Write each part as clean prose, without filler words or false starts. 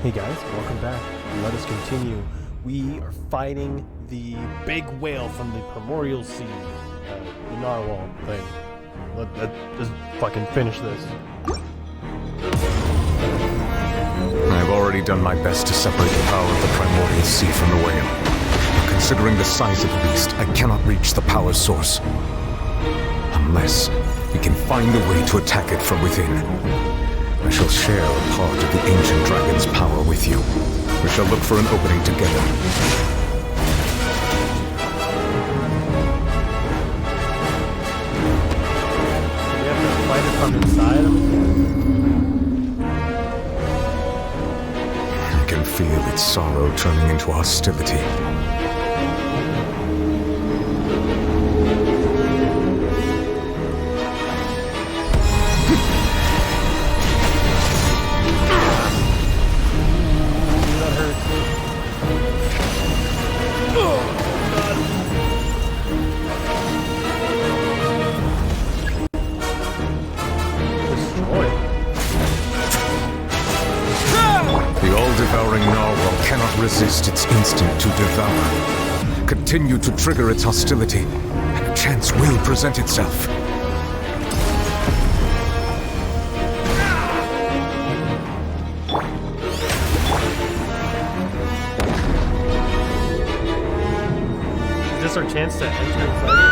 Hey guys, welcome back. Let us continue. We are fighting the big whale from the Primordial Sea, the narwhal thing. Let's fucking finish this. I've already done my best to separate the power of the Primordial Sea from the whale. Considering the size of the beast, I cannot reach the power source. Unless we can find a way to attack it from within. I shall share a part of the ancient dragon's power with you. We shall look for an opening together. We have to fight it from inside? I can feel its sorrow turning into hostility. Devouring narwhal cannot resist its instinct to devour. Continue to trigger its hostility, and a chance will present itself. Is this our chance to enter and fight it?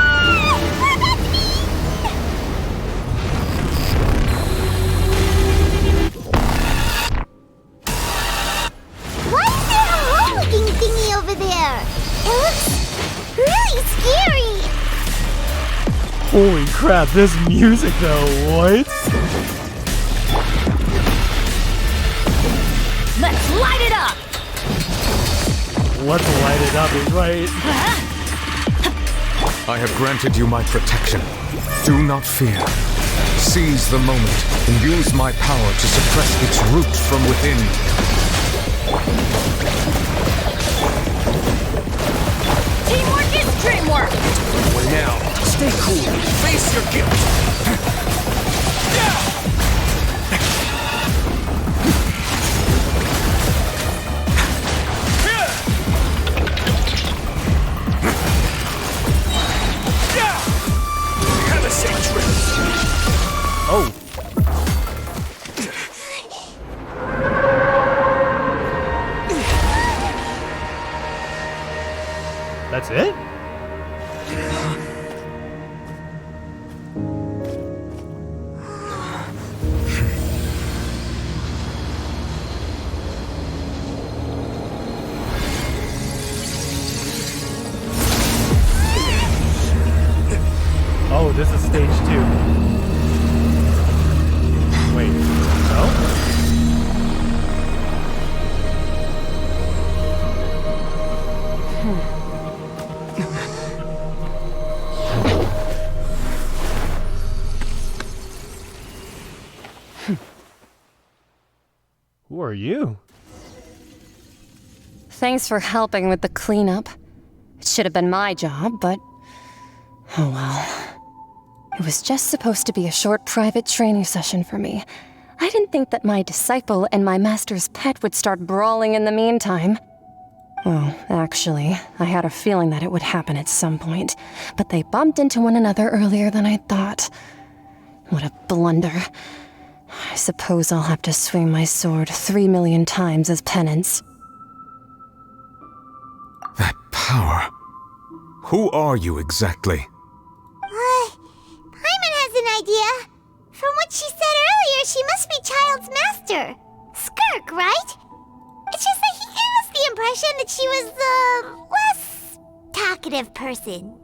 Holy crap, this music though, what? Let's light it up! Let's light it up is right. I have granted you my protection. Do not fear. Seize the moment and use my power to suppress its root from within. Teamwork is dreamwork! Well now, stay cool. Face your guilt. Have a safe trip. Oh. That's it? Oh, this is stage 2. Wait, no? Who are you? Thanks for helping with the cleanup. It should have been my job, but... oh well. It was just supposed to be a short private training session for me. I didn't think that my disciple and my master's pet would start brawling in the meantime. Well, actually, I had a feeling that it would happen at some point, but they bumped into one another earlier than I thought. What a blunder. I suppose I'll have to swing my sword 3 million times as penance. That power. Who are you exactly? Paimon has an idea. From what she said earlier, she must be Child's master. Skirk, right? It's just that he gave us the impression that she was the less talkative person.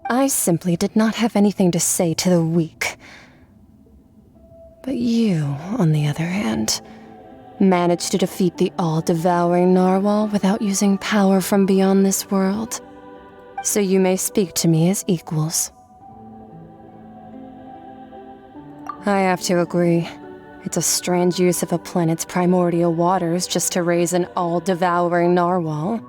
I simply did not have anything to say to the weak. But you, on the other hand, managed to defeat the all-devouring narwhal without using power from beyond this world. So you may speak to me as equals. I have to agree. It's a strange use of a planet's primordial waters just to raise an all-devouring narwhal.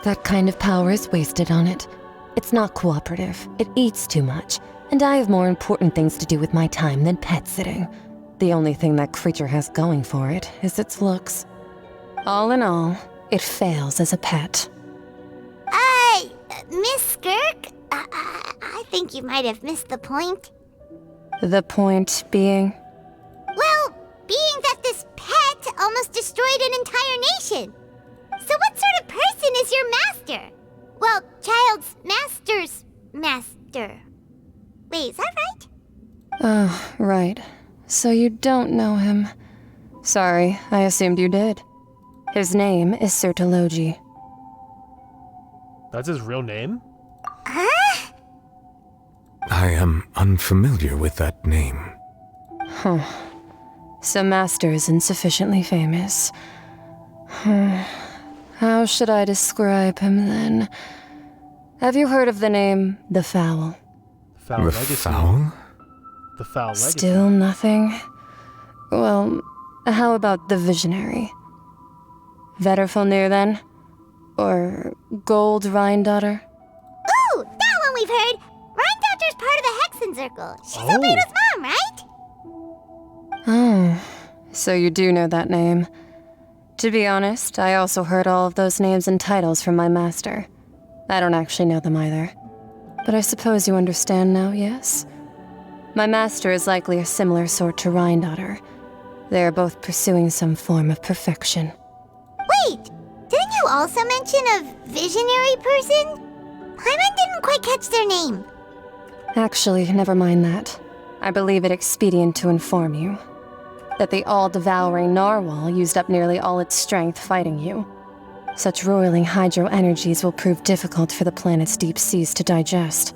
That kind of power is wasted on it. It's not cooperative. It eats too much. And I have more important things to do with my time than pet sitting. The only thing that creature has going for it is its looks. All in all, it fails as a pet. Miss Skirk? I think you might have missed the point. The point being? Well, being that this pet almost destroyed an entire nation. So what sort of person is your master? Well, child's master's master. Wait, is that right? Oh, right. So you don't know him. Sorry, I assumed you did. His name is Sertologi. That's his real name? Huh? I am unfamiliar with that name. Huh. So Master is insufficiently famous. How should I describe him then? Have you heard of the name The Foul? Foul The Legacy. Foul? The Foul Legacy. Still nothing? Well, how about the Visionary? Vetterfulnir then? Or Gold Rhindaughter? Ooh, that one we've heard. Rhindaughter's part of the Hexen Circle. She's Albedo's mom, right? Oh, so you do know that name. To be honest, I also heard all of those names and titles from my master. I don't actually know them either. But I suppose you understand now, yes? My master is likely a similar sort to Rhindaughter. They are both pursuing some form of perfection. Wait, didn't you also mention a visionary person? Paimon didn't quite catch their name. Actually, never mind that. I believe it expedient to inform you that the all-devouring narwhal used up nearly all its strength fighting you. Such roiling hydro energies will prove difficult for the planet's deep seas to digest.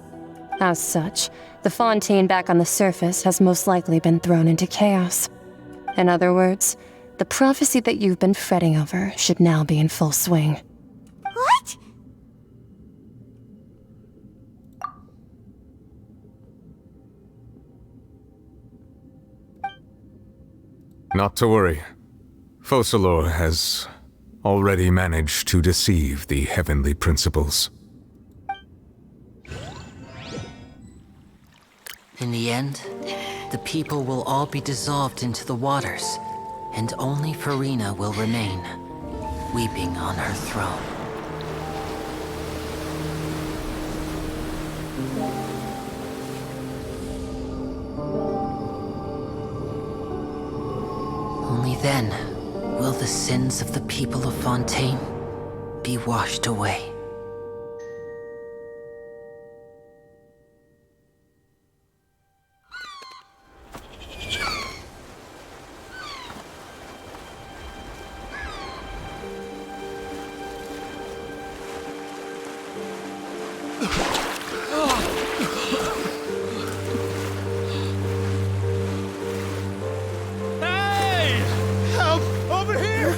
As such, the fontaine back on the surface has most likely been thrown into chaos. In other words, the prophecy that you've been fretting over should now be in full swing. What? Not to worry. Focalor has already managed to deceive the heavenly principles. In the end, the people will all be dissolved into the waters, and only Farina will remain, weeping on her throne. Only then will the sins of the people of Fontaine be washed away. Hey! Help! Over here!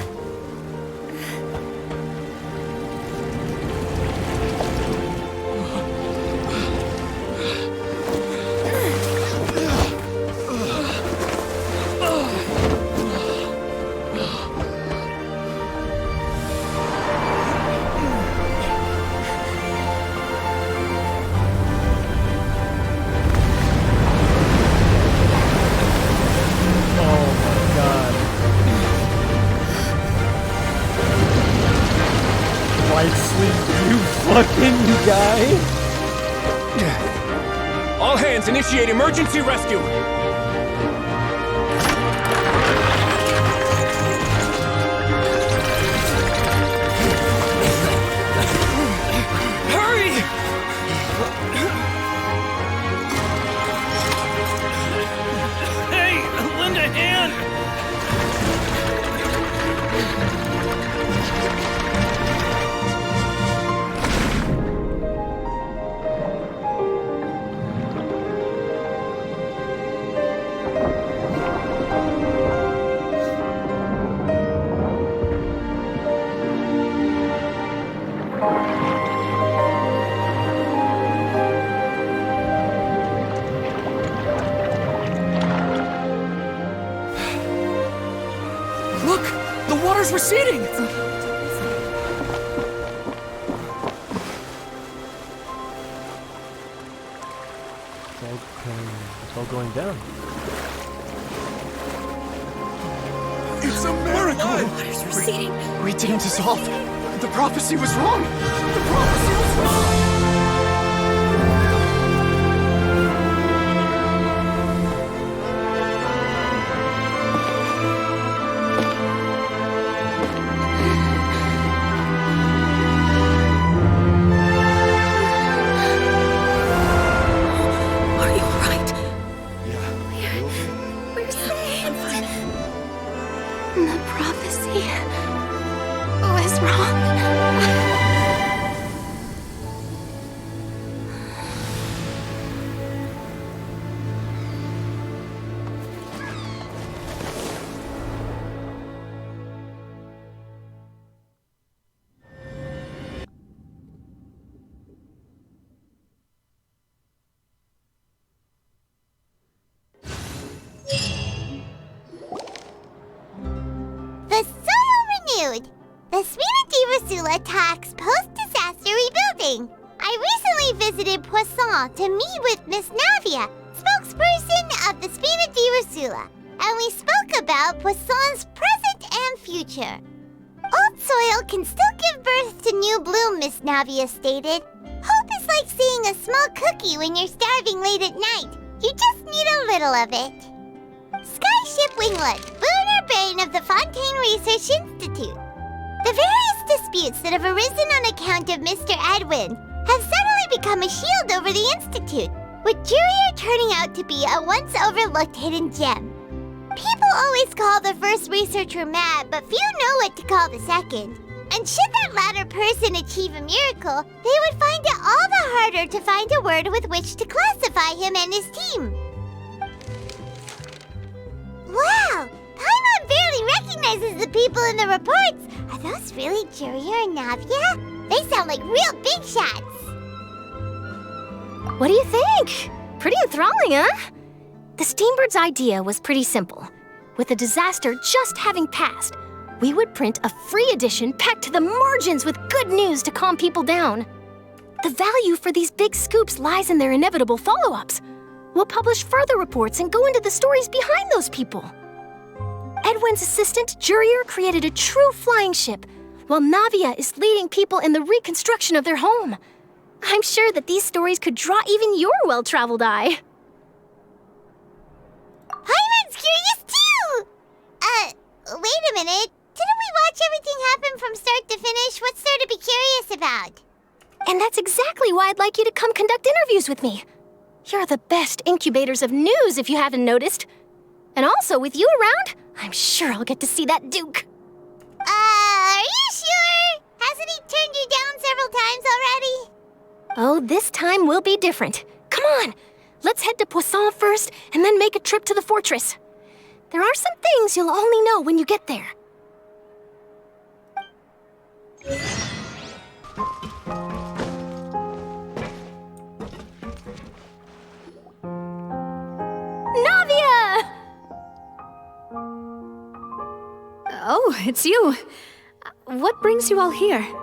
Oh my god. Light sleep, you fucking guy. All hands, initiate emergency rescue! Hurry! Hey, lend a hand! Look! The water's receding! It's all going down. It's a miracle! Waters receding. We didn't dissolve. The prophecy was wrong. The prophecy was wrong! Are you all right? We're safe. The prophecy was wrong. The soil renewed. The Spina attacks post-disaster rebuilding. I recently visited Poisson to meet with Miss Navia, spokesperson of the Spina di Rosula, and we spoke about Poisson's present and future. Old soil can still give birth to new bloom, Miss Navia stated. Hope is like seeing a small cookie when you're starving late at night. You just need a little of it. Skyship Winglet, lunar brain of the Fontaine Research Institute. The various disputes that have arisen on account of Mr. Edwin have suddenly become a shield over the Institute, with Jurier turning out to be a once overlooked hidden gem. People always call the first researcher mad, but few know what to call the second. And should that latter person achieve a miracle, they would find it all the harder to find a word with which to classify him and his team. Wow! Paimon barely recognizes the people in the reports. Are those really Jurier and Navia? They sound like real big shots. What do you think? Pretty enthralling, huh? The Steambird's idea was pretty simple. With the disaster just having passed, we would print a free edition packed to the margins with good news to calm people down. The value for these big scoops lies in their inevitable follow-ups. We'll publish further reports and go into the stories behind those people. Edwin's assistant, Jurier, created a true flying ship, while Navia is leading people in the reconstruction of their home. I'm sure that these stories could draw even your well-traveled eye. Paimon's curious too! Wait a minute. Didn't we watch everything happen from start to finish? What's there to be curious about? And that's exactly why I'd like you to come conduct interviews with me. You're the best incubators of news, if you haven't noticed. And also, with you around, I'm sure I'll get to see that Duke. Are you sure? Hasn't he turned you down several times already? Oh, this time will be different. Come on, let's head to Poisson first, and then make a trip to the fortress. There are some things you'll only know when you get there. Navia! Oh, it's you. What brings you all here? Hey,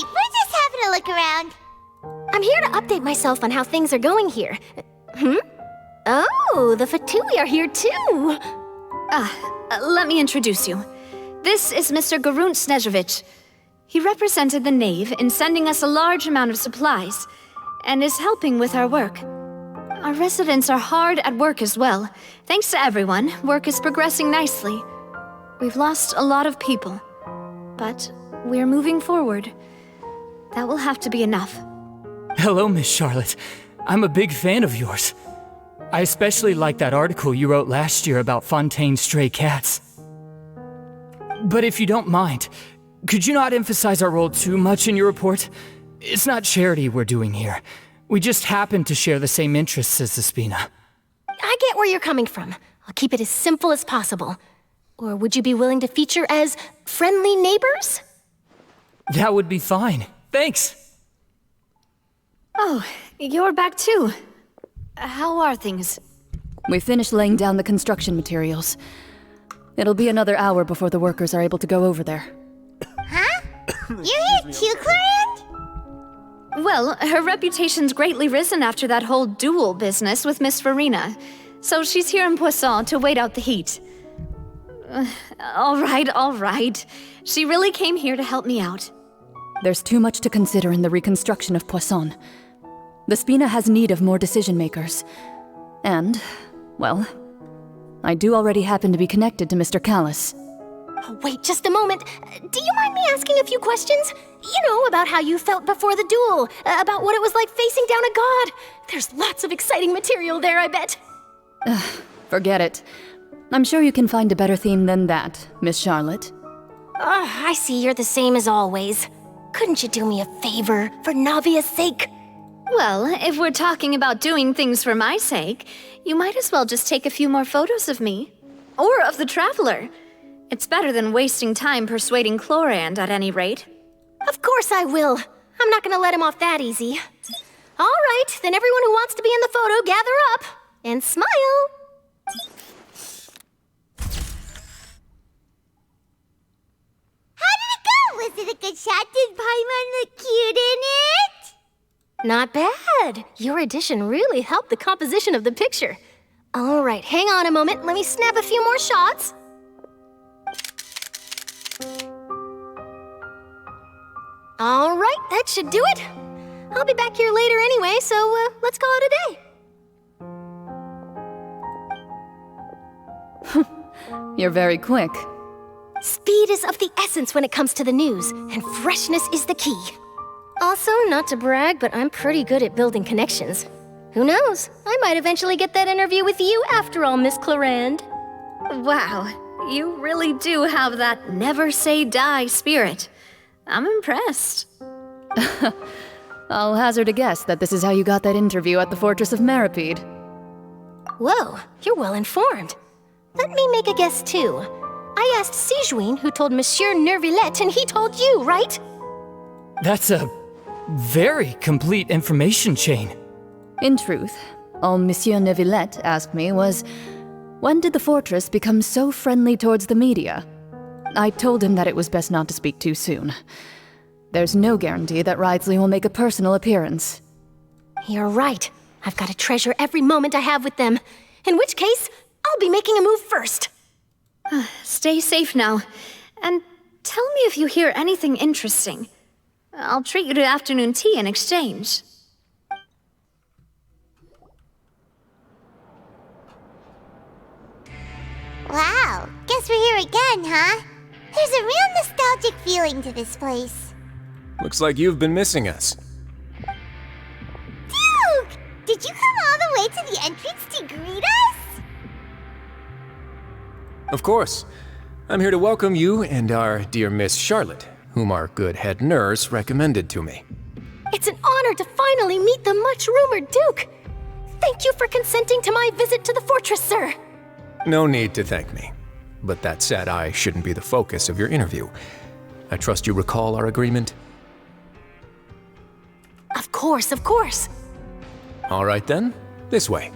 we're just having a look around. I'm here to update myself on how things are going here. Oh, the Fatui are here too. Let me introduce you. This is Mr. Garunt Snezhevich. He represented the Knave in sending us a large amount of supplies, and is helping with our work. Our residents are hard at work as well. Thanks to everyone, work is progressing nicely. We've lost a lot of people, but we're moving forward. That will have to be enough. Hello, Miss Charlotte. I'm a big fan of yours. I especially like that article you wrote last year about Fontaine's stray cats. But if you don't mind, could you not emphasize our role too much in your report? It's not charity we're doing here. We just happen to share the same interests as the Spina. I get where you're coming from. I'll keep it as simple as possible. Or would you be willing to feature as friendly neighbors? That would be fine. Thanks. Oh, you're back too. How are things? We finished laying down the construction materials. It'll be another hour before the workers are able to go over there. Huh? You're here too, Clarant? Well, her reputation's greatly risen after that whole duel business with Miss Farina, so she's here in Poisson to wait out the heat. All right. She really came here to help me out. There's too much to consider in the reconstruction of Poisson. The Spina has need of more decision makers. And, well, I do already happen to be connected to Mr. Callis. Oh, wait just a moment. Do you mind me asking a few questions? You know, about how you felt before the duel, about what it was like facing down a god. There's lots of exciting material there, I bet. Forget it. I'm sure you can find a better theme than that, Miss Charlotte. I see you're the same as always. Couldn't you do me a favor, for Navia's sake? Well, if we're talking about doing things for my sake, you might as well just take a few more photos of me. Or of the Traveler. It's better than wasting time persuading Chlorand, at any rate. Of course I will. I'm not gonna let him off that easy. All right, then everyone who wants to be in the photo, gather up. And smile. How did it go? Was it a good shot? Did Paimon look cute in it? Not bad. Your addition really helped the composition of the picture. All right, hang on a moment. Let me snap a few more shots. All right, that should do it. I'll be back here later anyway, so let's call it a day. You're very quick. Speed is of the essence when it comes to the news, and freshness is the key. Also, not to brag, but I'm pretty good at building connections. Who knows? I might eventually get that interview with you after all, Miss Chlorand. Wow, you really do have that never say die spirit. I'm impressed. I'll hazard a guess that this is how you got that interview at the Fortress of Meripede. Whoa, you're well informed. Let me make a guess too. I asked Sijuin, who told Monsieur Nervillet, and he told you, right? That's a very complete information chain. In truth, all Monsieur Neuvillette asked me was, when did the fortress become so friendly towards the media? I told him that it was best not to speak too soon. There's no guarantee that Wriothesley will make a personal appearance. You're right. I've got to treasure every moment I have with them. In which case, I'll be making a move first. Stay safe now. And tell me if you hear anything interesting. I'll treat you to afternoon tea in exchange. Wow, guess we're here again, huh? There's a real nostalgic feeling to this place. Looks like you've been missing us. Duke! Did you come all the way to the entrance to greet us? Of course. I'm here to welcome you and our dear Miss Charlotte, whom our good head nurse recommended to me. It's an honor to finally meet the much-rumored Duke. Thank you for consenting to my visit to the fortress, sir. No need to thank me. But that said, I shouldn't be the focus of your interview. I trust you recall our agreement? Of course, of course. All right then, this way.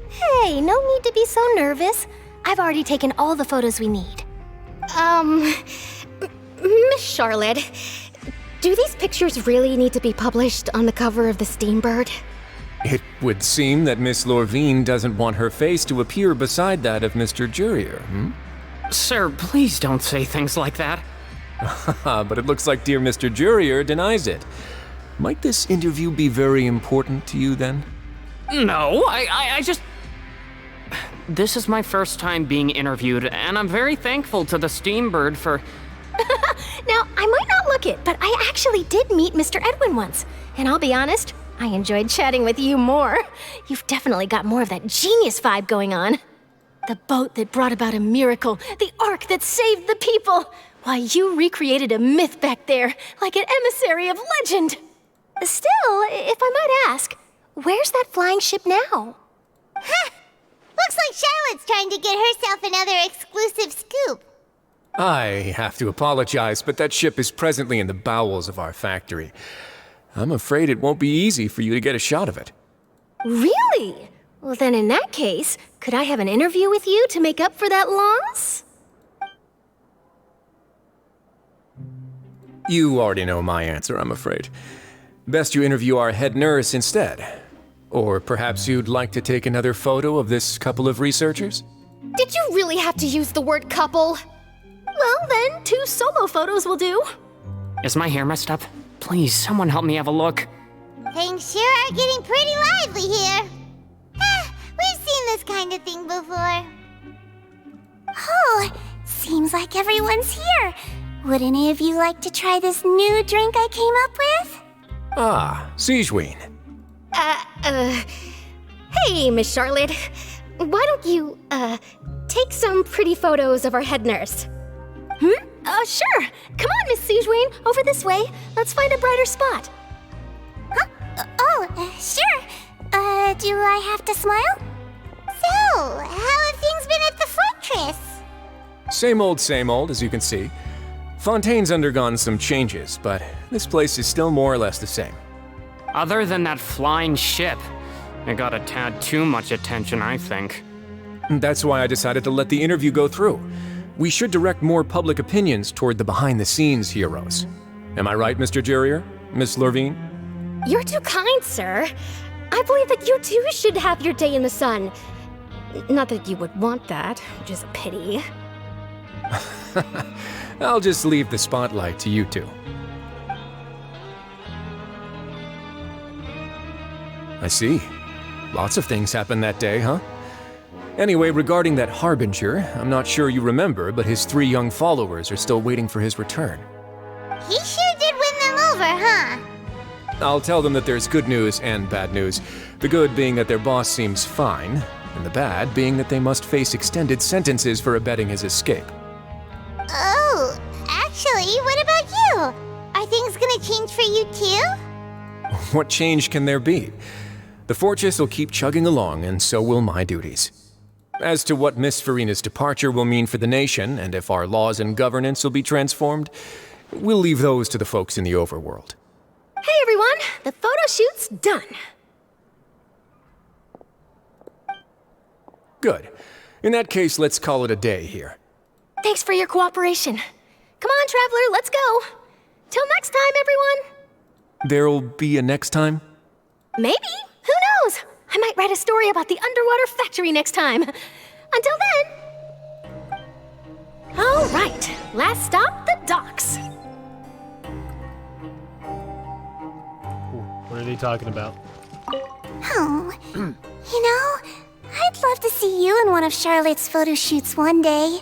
Hey, no need to be so nervous. I've already taken all the photos we need. Miss Charlotte, do these pictures really need to be published on the cover of the Steambird? It would seem that Miss Lorvine doesn't want her face to appear beside that of Mr. Jurier, Sir, please don't say things like that. But it looks like dear Mr. Jurier denies it. Might this interview be very important to you then? No, I just... This is my first time being interviewed, and I'm very thankful to the Steambird for... Now, I might not look it, but I actually did meet Mr. Edwin once. And I'll be honest, I enjoyed chatting with you more. You've definitely got more of that genius vibe going on. The boat that brought about a miracle, the ark that saved the people. Why, you recreated a myth back there, like an emissary of legend. Still, if I might ask, where's that flying ship now? Huh! Looks like Charlotte's trying to get herself another exclusive scoop. I have to apologize, but that ship is presently in the bowels of our factory. I'm afraid it won't be easy for you to get a shot of it. Really? Well, then in that case, could I have an interview with you to make up for that loss? You already know my answer, I'm afraid. Best you interview our head nurse instead. Or perhaps you'd like to take another photo of this couple of researchers? Did you really have to use the word couple? Well, then, 2 solo photos will do. Is my hair messed up? Please, someone help me have a look. Things sure are getting pretty lively here. We've seen this kind of thing before. Oh, seems like everyone's here. Would any of you like to try this new drink I came up with? Ah, Sigewinne. Hey, Miss Charlotte. Why don't you, take some pretty photos of our head nurse? Sure. Come on, Miss Sigewinne. Over this way. Let's find a brighter spot. Huh? Sure. Do I have to smile? So, how have things been at the fortress? Same old, as you can see. Fontaine's undergone some changes, but this place is still more or less the same. Other than that flying ship, it got a tad too much attention, I think. That's why I decided to let the interview go through. We should direct more public opinions toward the behind-the-scenes heroes. Am I right, Mr. Jurier? Miss Lurvine? You're too kind, sir. I believe that you too should have your day in the sun. Not that you would want that, which is a pity. I'll just leave the spotlight to you two. I see. Lots of things happened that day, huh? Anyway, regarding that Harbinger, I'm not sure you remember, but his 3 young followers are still waiting for his return. He sure did win them over, huh? I'll tell them that there's good news and bad news. The good being that their boss seems fine, and the bad being that they must face extended sentences for abetting his escape. Oh, actually, what about you? Are things gonna change for you too? What change can there be? The fortress will keep chugging along, and so will my duties. As to what Miss Farina's departure will mean for the nation, and if our laws and governance will be transformed, we'll leave those to the folks in the overworld. Hey everyone, the photo shoot's done. Good. In that case, let's call it a day here. Thanks for your cooperation. Come on, Traveler, let's go. Till next time, everyone. There'll be a next time? Maybe. Who knows? I might write a story about the underwater factory next time. Until then. All right, last stop, the docks. What are they talking about? Oh, I'd love to see you in one of Charlotte's photo shoots one day.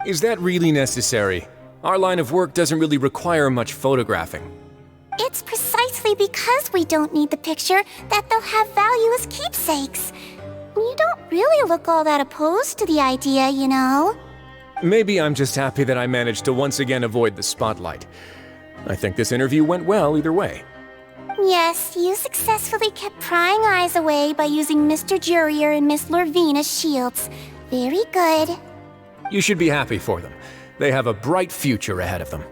Is that really necessary? Our line of work doesn't really require much photographing. It's precisely because we don't need the picture that they'll have value as keepsakes. You don't really look all that opposed to the idea, you know. Maybe I'm just happy that I managed to once again avoid the spotlight. I think this interview went well either way. Yes, you successfully kept prying eyes away by using Mr. Jurier and Miss Lurvine as shields. Very good. You should be happy for them. They have a bright future ahead of them.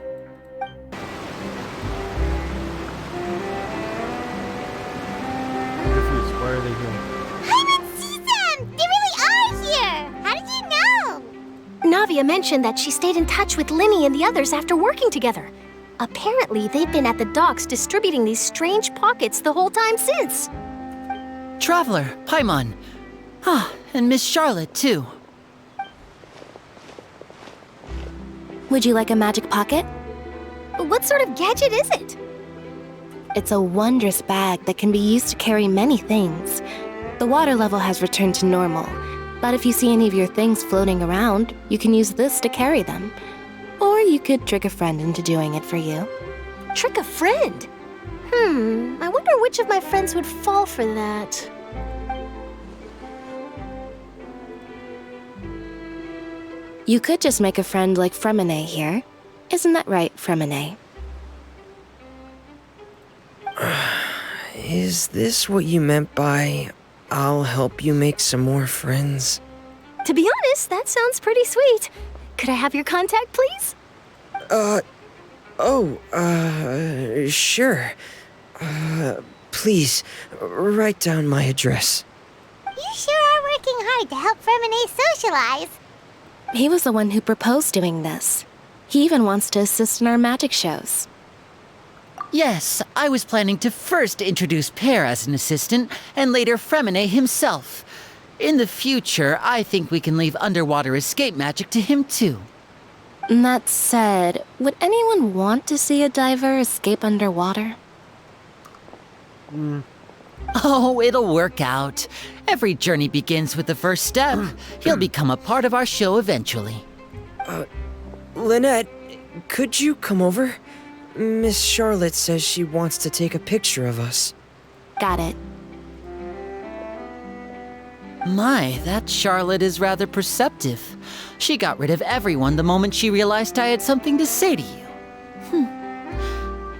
Why are they here? I didn't see them! They really are here! How did you know? Navia mentioned that she stayed in touch with Linny and the others after working together. Apparently, they've been at the docks distributing these strange pockets the whole time since. Traveler, Paimon. Ah, and Miss Charlotte, too. Would you like a magic pocket? What sort of gadget is it? It's a wondrous bag that can be used to carry many things. The water level has returned to normal, but if you see any of your things floating around, you can use this to carry them. Or you could trick a friend into doing it for you. Trick a friend? I wonder which of my friends would fall for that. You could just make a friend like Fremine here. Isn't that right, Fremine? Is this what you meant by, I'll help you make some more friends? To be honest, that sounds pretty sweet. Could I have your contact, please? Sure. Please, write down my address. You sure are working hard to help Fremine socialize. He was the one who proposed doing this. He even wants to assist in our magic shows. Yes, I was planning to first introduce Pear as an assistant, and later Fremine himself. In the future, I think we can leave underwater escape magic to him too. That said, would anyone want to see a diver escape underwater? Oh, it'll work out. Every journey begins with the first step. He'll become a part of our show eventually. Lynette, could you come over? Miss Charlotte says she wants to take a picture of us. Got it. My, that Charlotte is rather perceptive. She got rid of everyone the moment she realized I had something to say to you.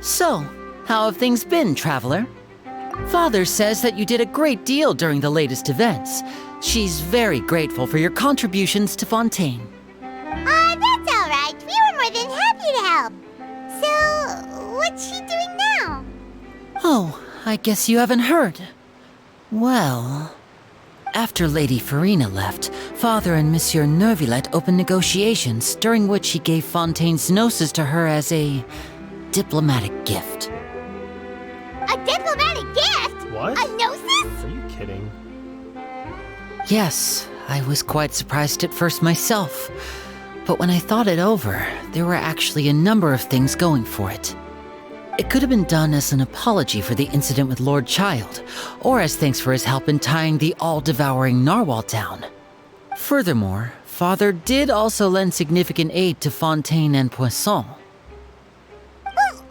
So, how have things been, Traveler? Father says that you did a great deal during the latest events. She's very grateful for your contributions to Fontaine. That's all right. We were more than happy to help. So, what's she doing now? Oh, I guess you haven't heard. Well, after Lady Farina left, Father and Monsieur Neuvillette opened negotiations, during which he gave Fontaine's gnosis to her as a diplomatic gift. A diplomatic gift? What? A gnosis? Are you kidding? Yes, I was quite surprised at first myself. But when I thought it over, there were actually a number of things going for it. It could have been done as an apology for the incident with Lord Child, or as thanks for his help in tying the all-devouring narwhal down. Furthermore, Father did also lend significant aid to Fontaine and Poisson. Well,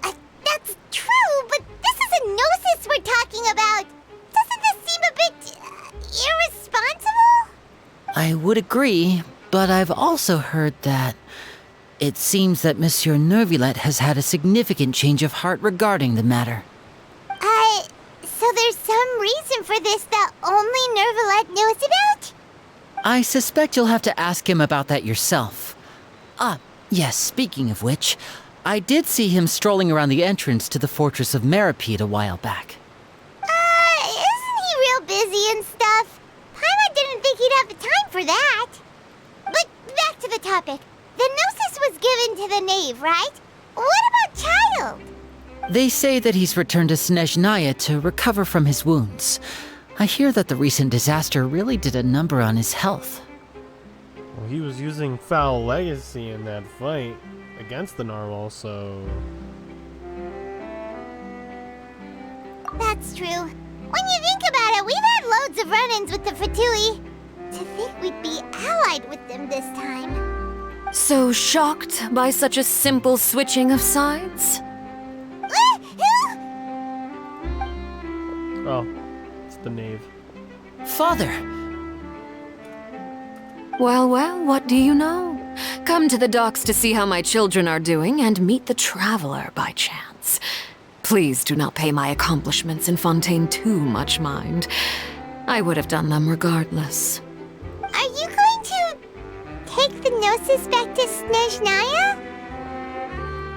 that's true, but this is a gnosis we're talking about. Doesn't this seem a bit irresponsible? I would agree, but I've also heard that it seems that Monsieur Neuvillette has had a significant change of heart regarding the matter. So there's some reason for this that only Neuvillette knows about? I suspect you'll have to ask him about that yourself. Yes, speaking of which, I did see him strolling around the entrance to the Fortress of Meripede a while back. Isn't he real busy and stuff? Paimon didn't think he'd have the time for that. But back to the topic. The gnosis was given to the knave, right? What about Child? They say that he's returned to Snezhnaya to recover from his wounds. I hear that the recent disaster really did a number on his health. Well, he was using Foul Legacy in that fight against the narwhal, so... That's true. When you think about it, we've had loads of run-ins with the Fatui. To think we'd be allied with them this time. So shocked by such a simple switching of sides? Oh, it's the knave. Father! Well, what do you know? Come to the docks to see how my children are doing and meet the Traveler by chance. Please do not pay my accomplishments in Fontaine too much mind. I would have done them regardless. Are you going to take the gnosis back to Snezhnaya?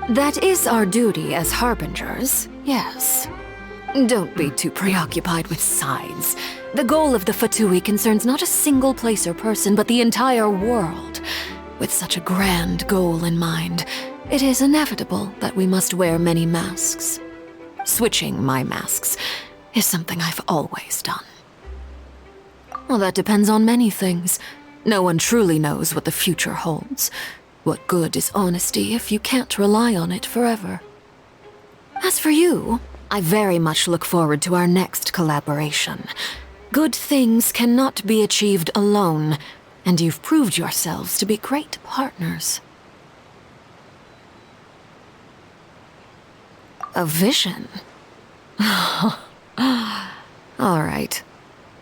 That is our duty as harbingers, yes. Don't be too preoccupied with sides. The goal of the Fatui concerns not a single place or person, but the entire world. With such a grand goal in mind, it is inevitable that we must wear many masks. Switching my masks is something I've always done. Well, that depends on many things. No one truly knows what the future holds. What good is honesty if you can't rely on it forever? As for you, I very much look forward to our next collaboration. Good things cannot be achieved alone, and you've proved yourselves to be great partners. A vision? All right.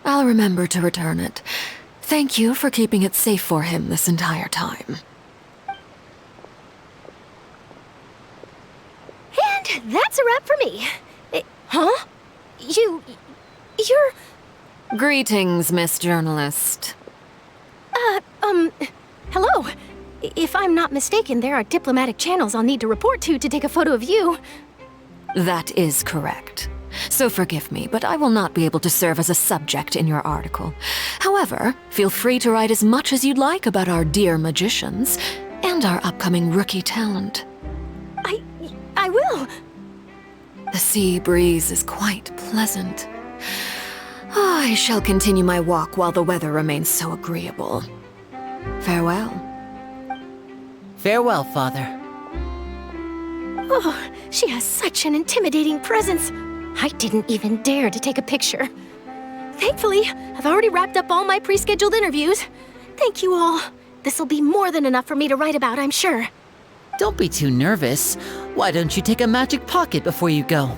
I'll remember to return it. Thank you for keeping it safe for him this entire time. And that's a wrap for me. Huh? You're... Greetings, Miss Journalist. Hello. If I'm not mistaken, there are diplomatic channels I'll need to report to take a photo of you. That is correct. So forgive me, but I will not be able to serve as a subject in your article. However, feel free to write as much as you'd like about our dear magicians and our upcoming rookie talent. I will. The sea breeze is quite pleasant. I shall continue my walk while the weather remains so agreeable. Farewell. Farewell, Father. Oh, she has such an intimidating presence. I didn't even dare to take a picture. Thankfully, I've already wrapped up all my pre-scheduled interviews. Thank you all. This'll be more than enough for me to write about, I'm sure. Don't be too nervous. Why don't you take a magic pocket before you go?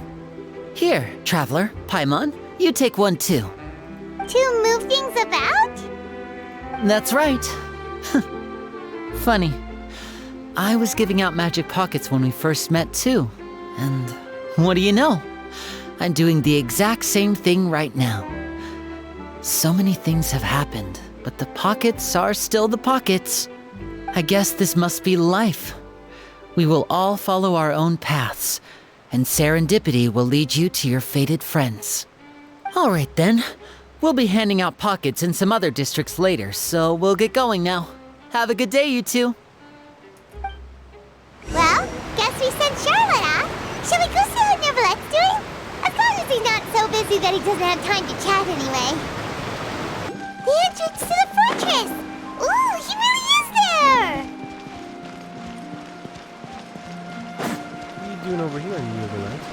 Here, Traveler, Paimon, you take one too. To move things about? That's right. Funny. I was giving out magic pockets when we first met too. And what do you know? I'm doing the exact same thing right now. So many things have happened, but the pockets are still the pockets. I guess this must be life. We will all follow our own paths, and serendipity will lead you to your fated friends. All right then. We'll be handing out pockets in some other districts later, so we'll get going now. Have a good day, you two. Well, guess we sent Charlotte off. Shall we go see how Neverlette's doing? As long as he's not so busy that he doesn't have time to chat anyway. The entrance to the fortress! Ooh, he really is there! What are you doing over here, Neverlette?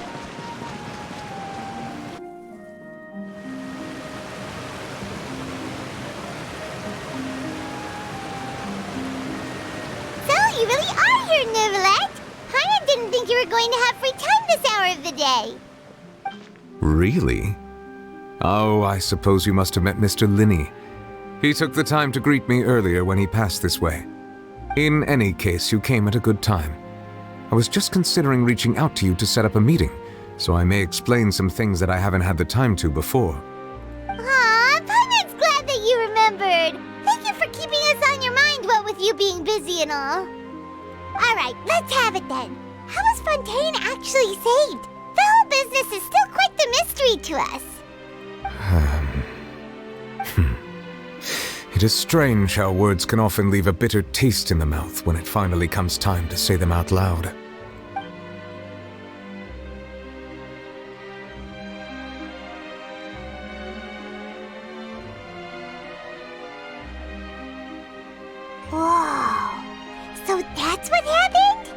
So, you really are here, Neverlette! Paimon didn't think you were going to have free time this hour of the day. Really? Oh, I suppose you must have met Mr. Linney. He took the time to greet me earlier when he passed this way. In any case, you came at a good time. I was just considering reaching out to you to set up a meeting, so I may explain some things that I haven't had the time to before. Aw, Paimon's glad that you remembered. Thank you for keeping us on your mind, what with you being busy and all. Alright, let's have it then. How was Fontaine actually saved? The whole business is still quite the mystery to us. It is strange how words can often leave a bitter taste in the mouth when it finally comes time to say them out loud. Whoa. So that's what happened?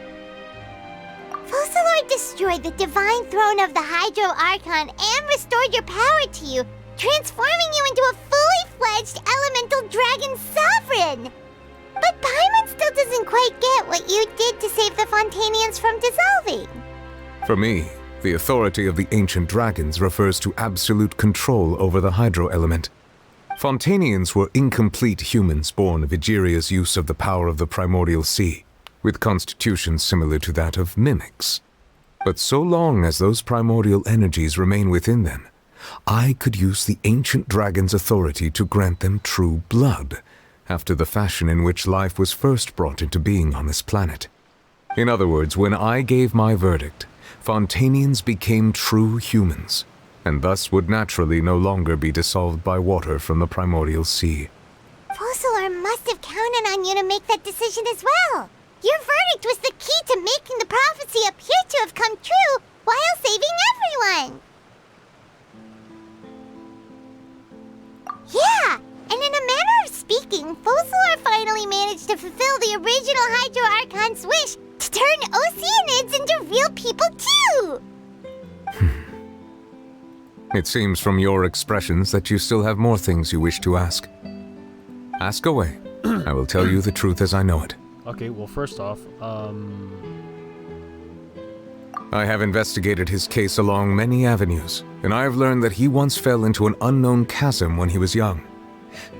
Focalor destroyed the divine throne of the Hydro Archon and restored your power to you, transforming you into a fully-fledged elemental dragon sovereign! But Paimon still doesn't quite get what you did to save the Fontanians from dissolving. For me, the authority of the ancient dragons refers to absolute control over the hydro element. Fontanians were incomplete humans born of Egeria's use of the power of the primordial sea, with constitutions similar to that of mimics. But so long as those primordial energies remain within them, I could use the ancient dragon's authority to grant them true blood, after the fashion in which life was first brought into being on this planet. In other words, when I gave my verdict, Fontanians became true humans, and thus would naturally no longer be dissolved by water from the primordial sea. Focalor must have counted on you to make that decision as well. Your verdict was the key to making the prophecy appear to have come true while saving everyone. Yeah, and in a manner of speaking, Focalor finally managed to fulfill the original Hydro Archon's wish to turn Oceanids into real people too! It seems from your expressions that you still have more things you wish to ask. Ask away. I will tell you the truth as I know it. Okay, well, first off, I have investigated his case along many avenues, and I have learned that he once fell into an unknown chasm when he was young.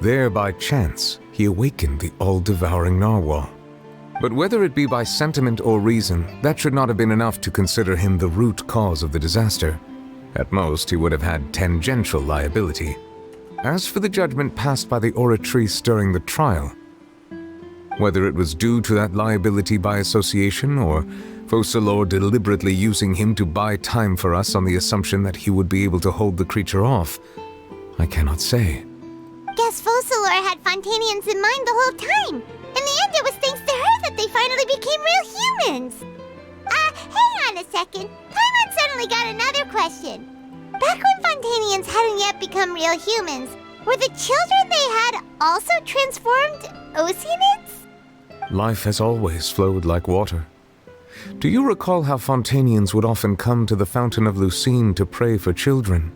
There, by chance, he awakened the all-devouring narwhal. But whether it be by sentiment or reason, that should not have been enough to consider him the root cause of the disaster. At most, he would have had tangential liability. As for the judgment passed by the oratrice during the trial, whether it was due to that liability by association, or Focalor deliberately using him to buy time for us on the assumption that he would be able to hold the creature off, I cannot say. Guess Focalor had Fontanians in mind the whole time. In the end, it was thanks to her that they finally became real humans. Hang on a second. Paimon Paimon suddenly got another question. Back when Fontanians hadn't yet become real humans, were the children they had also transformed Oceanids? Life has always flowed like water. Do you recall how Fontanians would often come to the Fountain of Lucine to pray for children?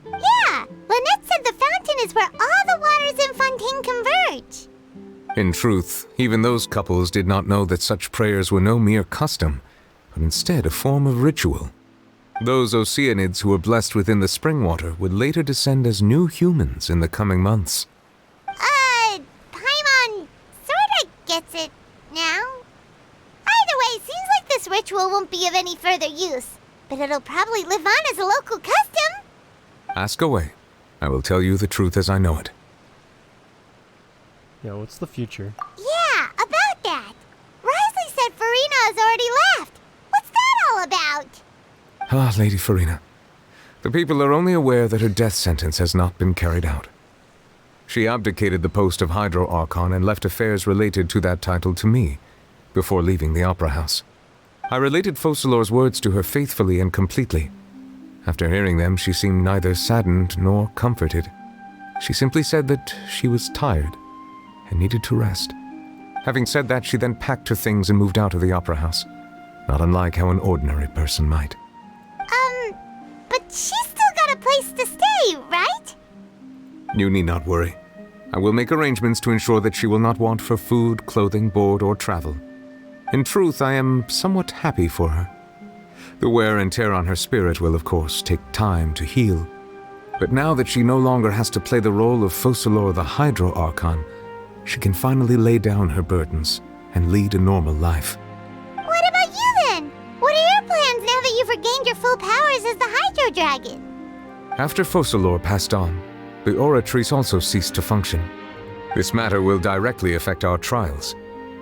Yeah, Lynette said the fountain is where all the waters in Fontaine converge. In truth, even those couples did not know that such prayers were no mere custom, but instead a form of ritual. Those Oceanids who were blessed within the spring water would later descend as new humans in the coming months. Paimon sorta gets it now. Either way, seems like this ritual won't be of any further use, but it'll probably live on as a local custom. Ask away. I will tell you the truth as I know it. Yeah, what's the future? Yeah, about that. Risley said Farina has already left. What's that all about? Ah, Lady Farina. The people are only aware that her death sentence has not been carried out. She abdicated the post of Hydro Archon and left affairs related to that title to me, before leaving the Opera House. I related Focalor's words to her faithfully and completely. After hearing them, she seemed neither saddened nor comforted. She simply said that she was tired and needed to rest. Having said that, she then packed her things and moved out of the Opera House, not unlike how an ordinary person might. But she's still got a place to stay, right? You need not worry. I will make arrangements to ensure that she will not want for food, clothing, board, or travel. In truth, I am somewhat happy for her. The wear and tear on her spirit will, of course, take time to heal. But now that she no longer has to play the role of Focalor the Hydro Archon, she can finally lay down her burdens and lead a normal life. What about you then? What are your plans now that you've regained your full powers as the Hydro Dragon? After Focalor passed on, the Oratrice also ceased to function. This matter will directly affect our trials.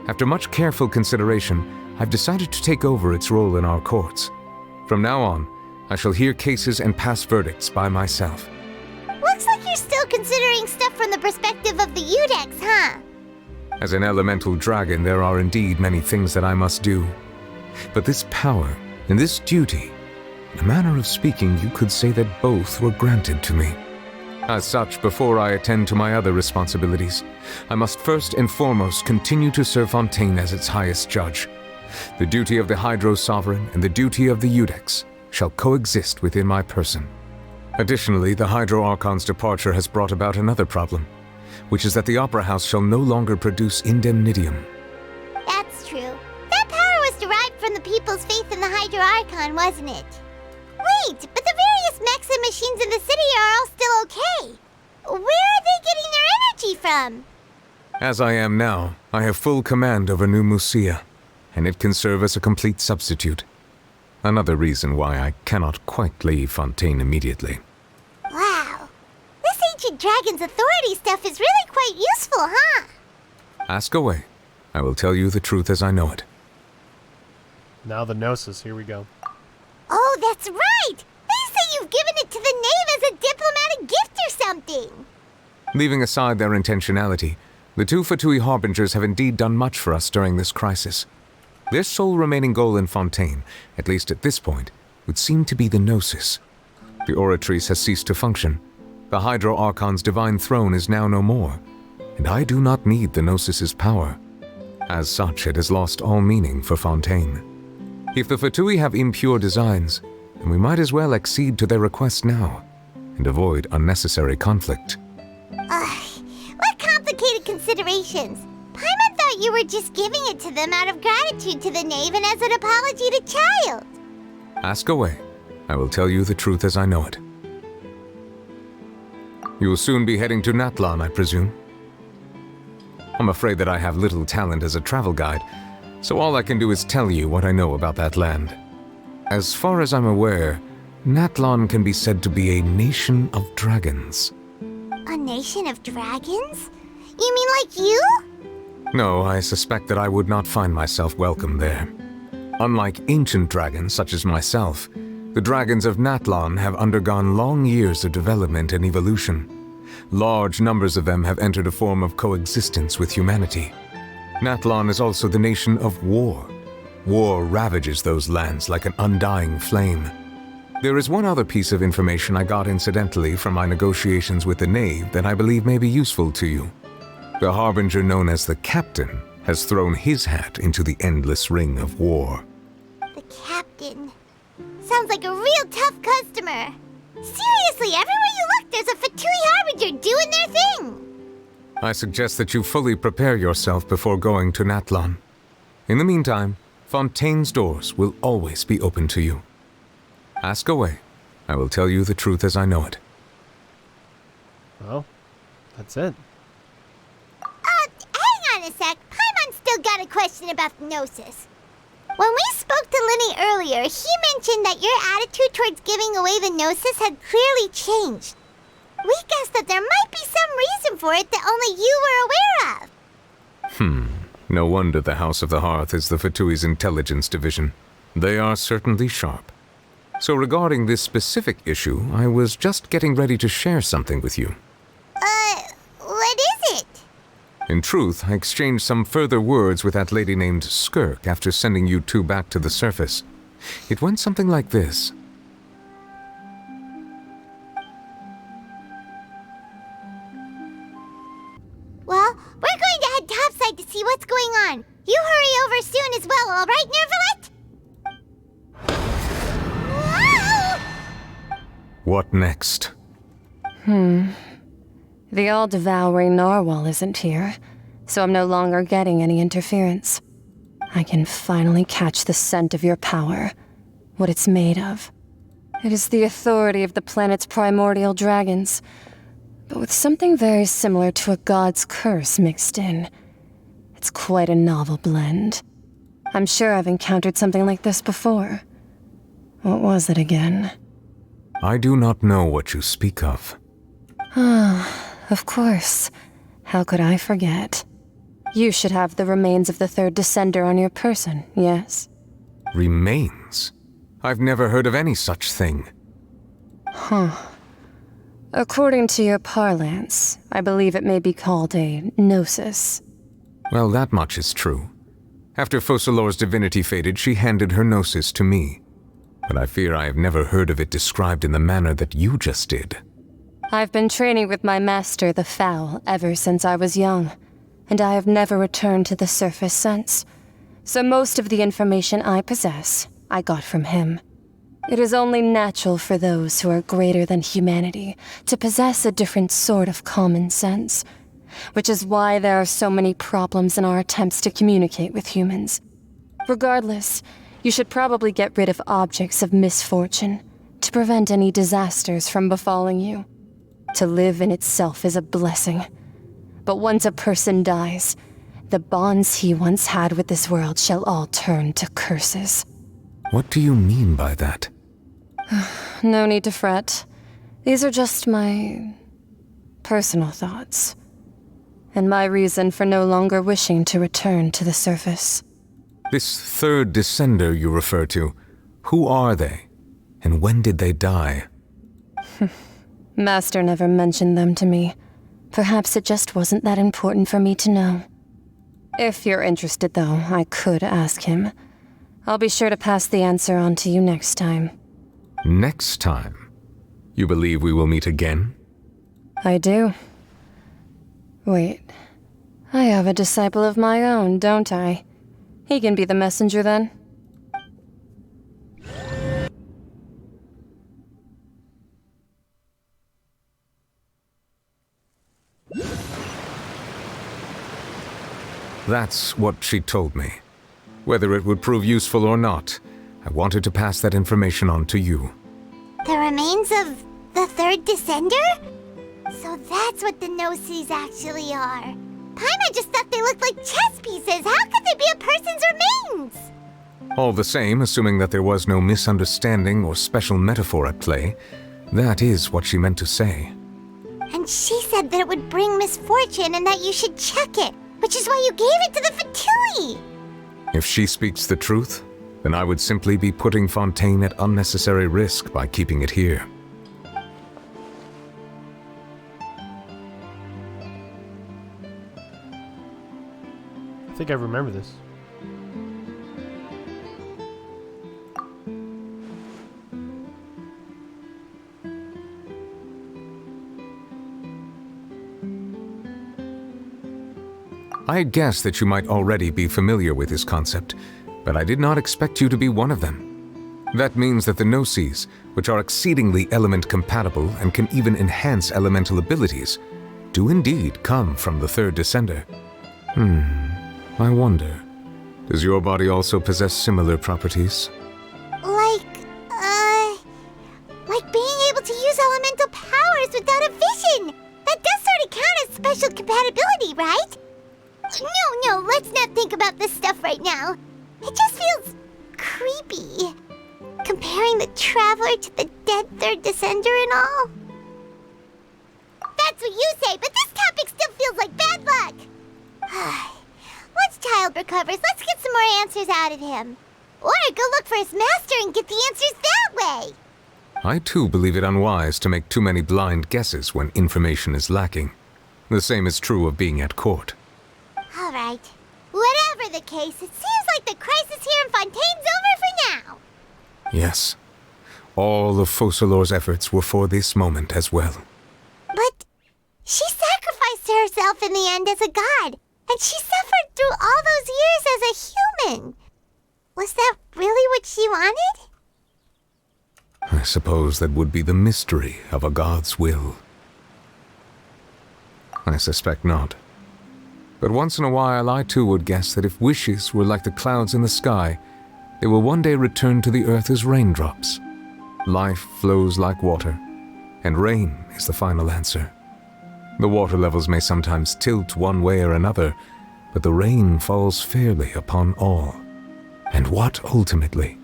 After much careful consideration, I've decided to take over its role in our courts. From now on, I shall hear cases and pass verdicts by myself. Looks like you're still considering stuff from the perspective of the Udex, huh? As an elemental dragon, there are indeed many things that I must do. But this power and this duty, in a manner of speaking, you could say that both were granted to me. As such, before I attend to my other responsibilities, I must first and foremost continue to serve Fontaine as its highest judge. The duty of the Hydro Sovereign and the duty of the Udex shall coexist within my person. Additionally, the Hydro Archon's departure has brought about another problem, which is that the Opera House shall no longer produce indemnitium. That's true. That power was derived from the people's faith in the Hydro Archon, wasn't it? Wait, but the various mechs and machines in the city are all still okay. Where are they getting their energy from? As I am now, I have full command over New Musia, and it can serve as a complete substitute. Another reason why I cannot quite leave Fontaine immediately. Wow. This ancient dragon's authority stuff is really quite useful, huh? Ask away. I will tell you the truth as I know it. Now the Gnosis, here we go. Oh, that's right! They say you've given it to the knave as a diplomatic gift or something! Leaving aside their intentionality, the two Fatui Harbingers have indeed done much for us during this crisis. Their sole remaining goal in Fontaine, at least at this point, would seem to be the Gnosis. The Oratrice has ceased to function. The Hydro Archon's divine throne is now no more, and I do not need the Gnosis's power. As such, it has lost all meaning for Fontaine. If the Fatui have impure designs, then we might as well accede to their request now, and avoid unnecessary conflict. What complicated considerations! Paimon thought you were just giving it to them out of gratitude to the knave and as an apology to Child. Ask away. I will tell you the truth as I know it. You will soon be heading to Natlan, I presume? I'm afraid that I have little talent as a travel guide, so all I can do is tell you what I know about that land. As far as I'm aware, Natlan can be said to be a nation of dragons. A nation of dragons? You mean like you? No, I suspect that I would not find myself welcome there. Unlike ancient dragons such as myself, the dragons of Natlan have undergone long years of development and evolution. Large numbers of them have entered a form of coexistence with humanity. Natlan is also the nation of war. War ravages those lands like an undying flame. There is one other piece of information I got incidentally from my negotiations with the Knave that I believe may be useful to you. The Harbinger known as the Captain has thrown his hat into the endless ring of war. The Captain. Sounds like a real tough customer. Seriously, everywhere you look, there's a Fatui Harbinger doing their thing. I suggest that you fully prepare yourself before going to Natlan. In the meantime, Fontaine's doors will always be open to you. Ask away. I will tell you the truth as I know it. Well, that's it. Hang on a sec. Paimon's still got a question about the Gnosis. When we spoke to Linny earlier, he mentioned that your attitude towards giving away the Gnosis had clearly changed. We guessed that there might be some reason for it that only you were aware of. No wonder the House of the Hearth is the Fatui's intelligence division. They are certainly sharp. So regarding this specific issue, I was just getting ready to share something with you. What is it? In truth, I exchanged some further words with that lady named Skirk after sending you two back to the surface. It went something like this. Well, we're going to head topside to see what's going on. You hurry over soon as well, all right, Nervalet? What next? The all-devouring narwhal isn't here, so I'm no longer getting any interference. I can finally catch the scent of your power, what it's made of. It is the authority of the planet's primordial dragons, but with something very similar to a god's curse mixed in. It's quite a novel blend. I'm sure I've encountered something like this before. What was it again? I do not know what you speak of. Of course. How could I forget? You should have the remains of the third descender on your person, yes? Remains? I've never heard of any such thing. According to your parlance, I believe it may be called a gnosis. Well, that much is true. After Focalor's divinity faded, she handed her gnosis to me. But I fear I have never heard of it described in the manner that you just did. I've been training with my master, the Foul, ever since I was young, and I have never returned to the surface since. So most of the information I possess, I got from him. It is only natural for those who are greater than humanity to possess a different sort of common sense, which is why there are so many problems in our attempts to communicate with humans. Regardless, you should probably get rid of objects of misfortune to prevent any disasters from befalling you. To live in itself is a blessing. But once a person dies, the bonds he once had with this world shall all turn to curses. What do you mean by that? No need to fret. These are just my personal thoughts, and my reason for no longer wishing to return to the surface. This third descender you refer to, who are they? And when did they die? Master never mentioned them to me. Perhaps it just wasn't that important for me to know. If you're interested, though, I could ask him. I'll be sure to pass the answer on to you next time. Next time? You believe we will meet again? I do. Wait. I have a disciple of my own, don't I? He can be the messenger then. That's what she told me. Whether it would prove useful or not, I wanted to pass that information on to you. The remains of the third descender? So that's what the Gnosis actually are. Paimon just thought they looked like chess pieces. How could they be a person's remains? All the same, assuming that there was no misunderstanding or special metaphor at play, that is what she meant to say. And she said that it would bring misfortune and that you should check it, which is why you gave it to the Fatui. If she speaks the truth, then I would simply be putting Fontaine at unnecessary risk by keeping it here. I think I remember this. I had guessed that you might already be familiar with this concept, but I did not expect you to be one of them. That means that the Gnosis, which are exceedingly element-compatible and can even enhance elemental abilities, do indeed come from the third descender. I wonder, does your body also possess similar properties? Like being able to use elemental powers without a vision! That does sort of count as special compatibility, right? No, let's not think about this stuff right now. It just feels creepy. Comparing the Traveler to the dead third descender and all. That's what you say, but this topic still feels like bad luck. Once Child recovers, let's get some more answers out of him. Or go look for his master and get the answers that way. I too believe it unwise to make too many blind guesses when information is lacking. The same is true of being at court. All right. Whatever the case, it seems like the crisis here in Fontaine's over for now. Yes. All of Focalor's efforts were for this moment as well. But she sacrificed herself in the end as a god, and she suffered through all those years as a human. Was that really what she wanted? I suppose that would be the mystery of a god's will. I suspect not. But once in a while I too would guess that if wishes were like the clouds in the sky, they will one day return to the earth as raindrops. Life flows like water, and rain is the final answer. The water levels may sometimes tilt one way or another, but the rain falls fairly upon all. And what ultimately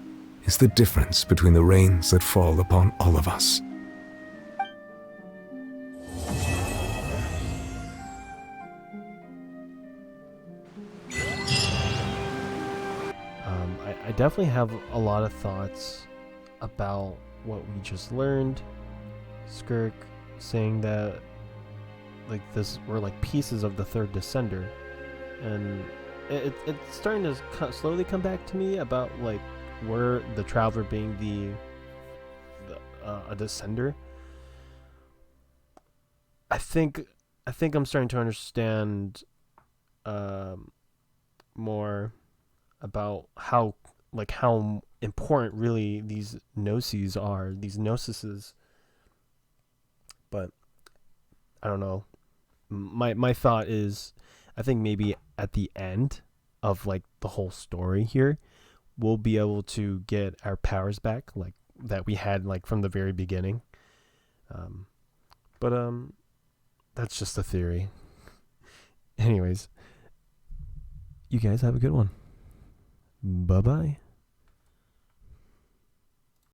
is the difference between the rains that fall upon all of us? I definitely have a lot of thoughts about what we just learned. Skirk saying that like this we're like pieces of the third descender, and it's starting to slowly come back to me about like where the Traveler being a descender. I think I'm starting to understand more about how important really these Gnosis are, these Gnosises. But I don't know. My thought is, I think maybe at the end of like the whole story here, we'll be able to get our powers back, like that we had like from the very beginning. But that's just a theory. Anyways, you guys have a good one. Bye-bye.